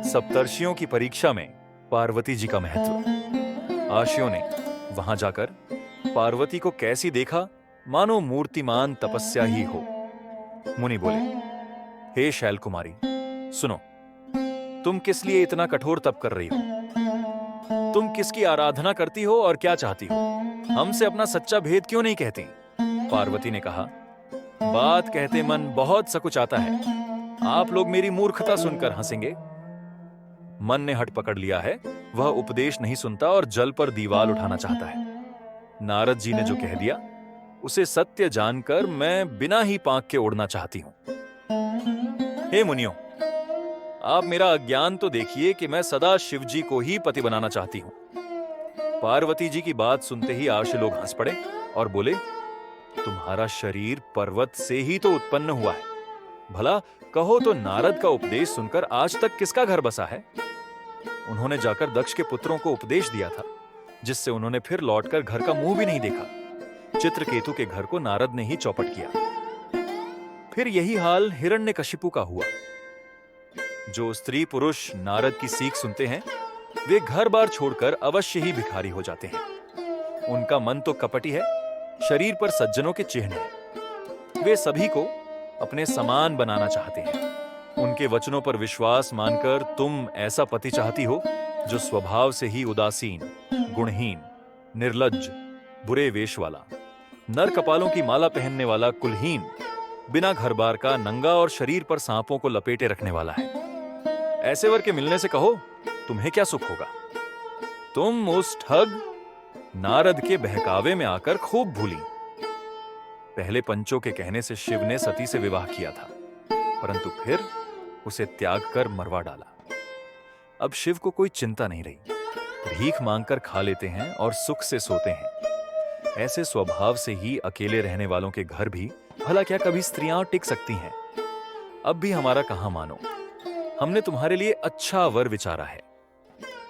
सप्तर्षियों की परीक्षा में पार्वती जी का महत्व। आर्षियों ने वहां जाकर पार्वती को कैसी देखा, मानो मूर्तिमान तपस्या ही हो। मुनि बोले, हे शैल कुमारी, सुनो, तुम किस लिए इतना कठोर तप कर रही हो? तुम किसकी आराधना करती हो और क्या चाहती हो? हमसे अपना सच्चा भेद क्यों नहीं कहती? पार्वती ने कहा, बात कहते मन बहुत सकुचाता है। आप लोग मेरी मूर्खता सुनकर हंसेंगे। मन ने हट पकड़ लिया है, वह उपदेश नहीं सुनता और जल पर दीवाल उठाना चाहता है। नारद जी ने जो कह दिया उसे सत्य जानकर मैं बिना ही पांक के उड़ना चाहती हूं। हे मुनियों, आप मेरा अज्ञान तो देखिए कि मैं सदा शिव जी को ही पति बनाना चाहती हूं। पार्वती जी की बात सुनते ही आर्षि लोग हंस पड़े और बोले, तुम्हारा शरीर पर्वत से ही तो उत्पन्न हुआ है। भला कहो तो नारद का उपदेश सुनकर आज तक किसका घर बसा है? उन्होंने जाकर दक्ष के पुत्रों को उपदेश दिया था, जिससे उन्होंने फिर लौटकर घर का मुंह भी नहीं देखा। चित्रकेतु के घर को नारद ने ही चौपट किया। फिर यही हाल हिरण्यकशिपु का हुआ। जो स्त्री पुरुष नारद की सीख सुनते हैं, वे घर बार छोड़कर अवश्य ही भिखारी हो जाते हैं। उनका मन तो कपटी है, शरीर पर सज्जनों के चिन्ह हैं। वे सभी को अपने समान बनाना चाहते हैं। उनके वचनों पर विश्वास मानकर तुम ऐसा पति चाहती हो जो स्वभाव से ही उदासीन, गुणहीन, निर्लज्ज, बुरे वेश वाला, नर कपालों की माला पहनने वाला, कुलहीन, बिना घर बार का, नंगा और शरीर पर सांपों को लपेटे रखने वाला है। ऐसे वर के मिलने से कहो, तुम्हें क्या सुख होगा? तुम उस ठग नारद के बहकावे में आकर खूब भूली। पहले पंचों के कहने से शिव ने सती से विवाह किया था, परंतु फिर उसे त्याग कर मरवा डाला। अब शिव को कोई चिंता नहीं रही। भीख मांगकर खा लेते हैं और सुख से सोते हैं। ऐसे स्वभाव से ही अकेले रहने वालों के घर भी भला क्या कभी स्त्रियां टिक सकती हैं? अब भी हमारा कहां मानो। हमने तुम्हारे लिए अच्छा वर विचारा है।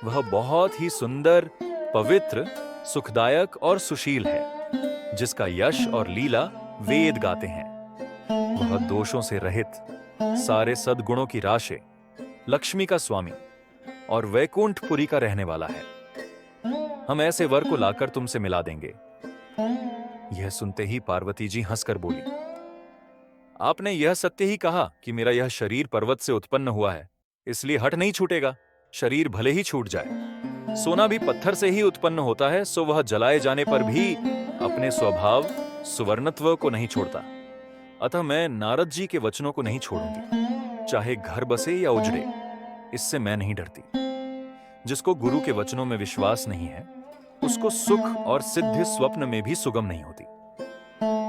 वह बहुत ही सुंदर, पवित्र, सुखदायक और सुशील है, जिसका यश और लीला वेद गाते हैं। वह दोषों से रहित, सारे सद्गुणों की राशि, लक्ष्मी का स्वामी और वैकुंठपुरी का रहने वाला है। हम ऐसे वर को लाकर तुमसे मिला देंगे। यह सुनते ही पार्वती जी हंसकर बोली, आपने यह सत्य ही कहा कि मेरा यह शरीर पर्वत से उत्पन्न हुआ है, इसलिए हट नहीं छूटेगा। शरीर भले ही छूट जाए, सोना भी पत्थर से ही उत्पन्न होता है, सो वह जलाए जाने पर भी अपने स्वभाव सुवर्णत्व को नहीं छोड़ता। अतः मैं नारद जी के वचनों को नहीं छोड़ूंगी, चाहे घर बसे या उजड़े। इससे मैं नहीं डरती। जिसको गुरु के वचनों में विश्वास नहीं है, उसको सुख और सिद्धि स्वप्न में भी सुगम नहीं होती।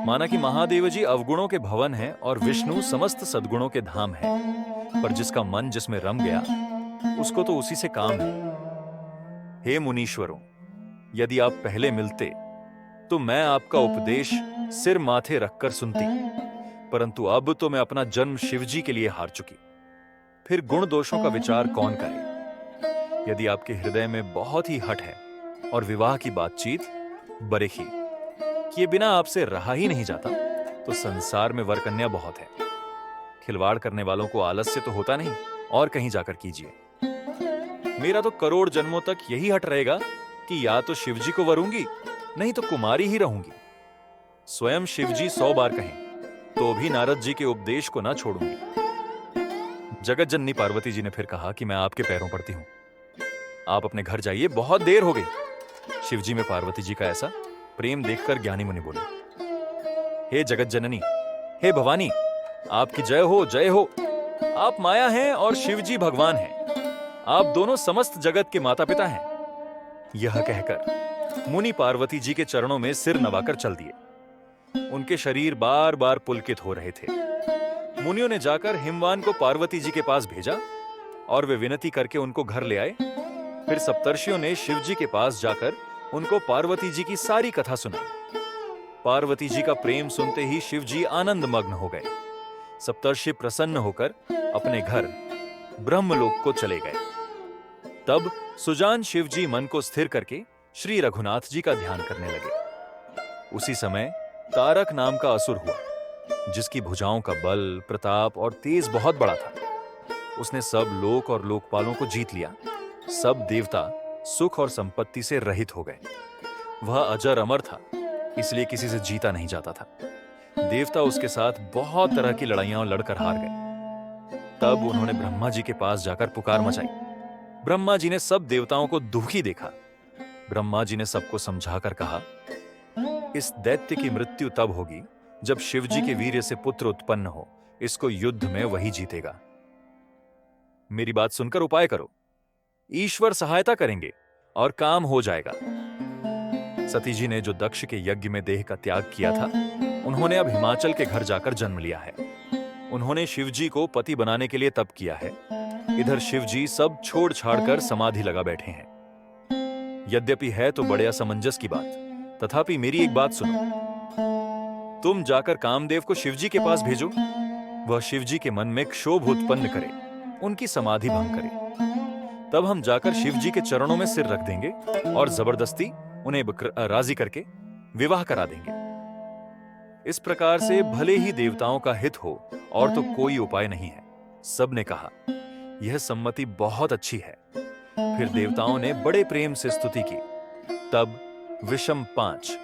माना कि महादेव जी अवगुणों के भवन हैं और विष्णु समस्त सद्गुणों के धाम है, पर जिसका मन जिसमें रम गया, उसको तो उसी से काम है। हे मुनीश्वरों, यदि आप पहले मिलते तो मैं आपका उपदेश सिर माथे रखकर सुनती, परंतु अब तो मैं अपना जन्म शिवजी के लिए हार चुकी। फिर गुण दोषों का विचार कौन करे? यदि आपके हृदय में बहुत ही हठ है और विवाह की बातचीत बरेखी कि ये बिना आपसे रहा ही नहीं जाता, तो संसार में वरकन्या बहुत है। खिलवाड़ करने वालों को आलस्य तो होता नहीं, और कहीं जाकर कीजिए। मेरा तो करोड़ जन्मों तक यही हट रहेगा कि या तो शिवजी को वरूंगी, नहीं तो कुमारी ही रहूंगी। स्वयं शिवजी 100 बार कहें तो भी नारद जी के उपदेश को ना छोड़ूंगी। जगत जननी पार्वती जी ने फिर कहा कि मैं आपके पैरों पड़ती हूं, आप अपने घर जाइए, बहुत देर हो गई। शिवजी में पार्वती जी का ऐसा प्रेम देखकर ज्ञानी मुनि बोले, हे जगत जननी, हे भवानी, आपकी जय हो, जय हो। आप माया हैं और शिवजी भगवान हैं। आप दोनों समस्त जगत के माता पिता हैं। यह कहकर मुनि पार्वती जी के चरणों में सिर नवाकर चल दिए। उनके शरीर बार बार पुलकित हो रहे थे। मुनियों ने जाकर हिमवान को पार्वती जी के पास भेजा और वे विनती करके उनको घर ले आए। फिर सप्तर्षियों ने शिवजी के पास जाकर उनको पार्वती जी की सारी कथा सुनाई। पार्वती जी का प्रेम सुनते ही शिवजी आनंद मग्न हो गए। सप्तर्षि प्रसन्न होकर अपने घर ब्रह्मलोक को चले गए। तब सुजान शिवजी मन को स्थिर करके श्री रघुनाथ जी का ध्यान करने लगे। उसी समय तारक नाम का असुर हुआ, जिसकी भुजाओं का बल, प्रताप और तेज बहुत बड़ा था। उसने सब लोक और लोकपालों को जीत लिया। सब देवता सुख और संपत्ति से रहित हो गए। वह अजर अमर था, इसलिए किसी से जीता नहीं जाता था। देवता उसके साथ बहुत तरह की लड़ाइयां लड़कर हार गए। तब उन्होंने ब्रह्मा जी के पास जाकर पुकार मचाई। ब्रह्मा जी ने सब देवताओं को दुखी देखा। ब्रह्मा जी ने सबको समझाकर कहा, इस दैत्य की मृत्यु तब होगी जब शिव जी के वीर्य से पुत्र उत्पन्न हो। इसको युद्ध में वही जीतेगा। मेरी बात सुनकर उपाय करो, ईश्वर सहायता करेंगे और काम हो जाएगा। सती जी ने जो दक्ष के यज्ञ में देह का त्याग किया था, उन्होंने अब हिमाचल के घर जाकर जन्म लिया है। उन्होंने शिव जी को पति बनाने के लिए तप किया है। इधर शिव जी सब छोड़ छाड़ कर समाधि लगा बैठे हैं। यद्यपि है तो बड़े असमंजस की बात, तथापि मेरी एक बात सुनो। तुम जाकर कामदेव को शिव जी के पास भेजो। वह शिव जी के मन में क्षोभ उत्पन्न करे, उनकी समाधि भंग करे। तब हम जाकर शिव जी के चरणों में सिर रख देंगे और जबरदस्ती उन्हें राजी करके विवाह करा देंगे। इस प्रकार से भले ही देवताओं का हित हो, और तो कोई उपाय नहीं है। सबने कहा, यह सम्मति बहुत अच्छी है। फिर देवताओं ने बड़े प्रेम से स्तुति की। तब विषम 5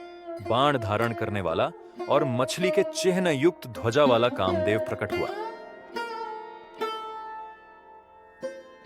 बाण धारण करने वाला और मछली के चिन्ह युक्त ध्वजा वाला कामदेव प्रकट हुआ।